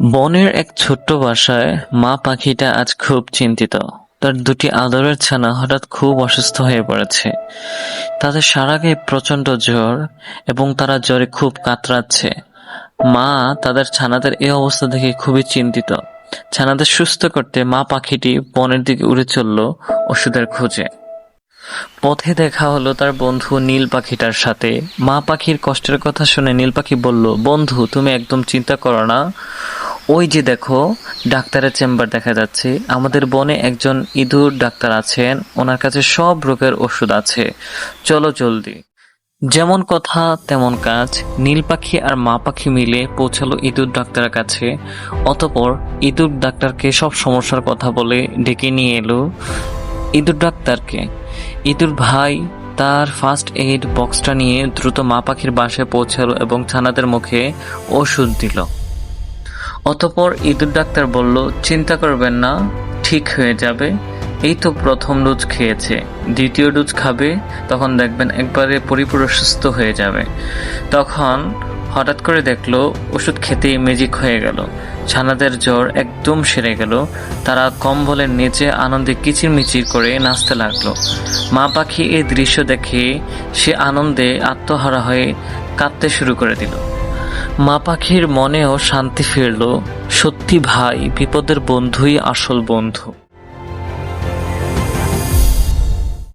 বনের এক ছোট্ট বাসায় মা পাখিটা আজ খুব চিন্তিত। তার দুটি আদরের ছানা হঠাৎ খুব অসুস্থ হয়ে পড়েছে। তাদের সারা গায়ে প্রচন্ড জ্বর এবং তারা জ্বরে খুব কাতরাচ্ছে। মা তাদের ছানাদের এই অবস্থা দেখে খুবই চিন্তিত। ছানাদের সুস্থ করতে মা পাখিটি বনের দিকে উড়ে চলল ওষুধের খোঁজে। পথে দেখা হলো তার বন্ধু নীল পাখিটার সাথে। মা পাখির কষ্টের কথা শুনে নীল পাখি বলল, বন্ধু তুমি একদম চিন্তা করো না, ওই যে দেখো ডাক্তারের চেম্বার দেখা যাচ্ছে। আমাদের বনে একজন ইঁদুর ডাক্তার আছেন, ওনার কাছে সব রোগের ওষুধ আছে, চলো জলদি। যেমন কথা তেমন কাজ। নীল পাখি আর মা পাখি মিলে পৌঁছালো ইঁদুর ডাক্তারের কাছে। অতঃপর ইঁদুর ডাক্তারকে সব সমস্যার কথা বলে ডেকে নিয়ে এলো ইঁদুর ডাক্তারকে। ইঁদুর ভাই তার ফার্স্ট এইড বক্সটা নিয়ে দ্রুত মা পাখির বাসায় পৌঁছালো এবং ছানাদের মুখে ওষুধ দিল। অতঃপর ইঁদুর ডাক্তার বলল, চিন্তা করবেন না, ঠিক হয়ে যাবে। এই তো প্রথম ডোজ খেয়েছে, দ্বিতীয় ডোজ খাবে, তখন দেখবেন একবারে পরিপূর্ণ সুস্থ হয়ে যাবে। তখন হঠাৎ করে দেখলো ওষুধ খেতেই ম্যাজিক হয়ে গেল। ছানাদের জ্বর একদম সেরে গেল। তারা কম্বলের নিচে আনন্দে কিচিরমিচির করে নাচতে লাগলো। মা পাখি এই দৃশ্য দেখে সে আনন্দে আত্মহারা হয়ে কাঁদতে শুরু করে দিল। মা পাখির মনেও শান্তি ফিরল। সত্যি ভাই, বিপদের বন্ধুই আসল বন্ধু।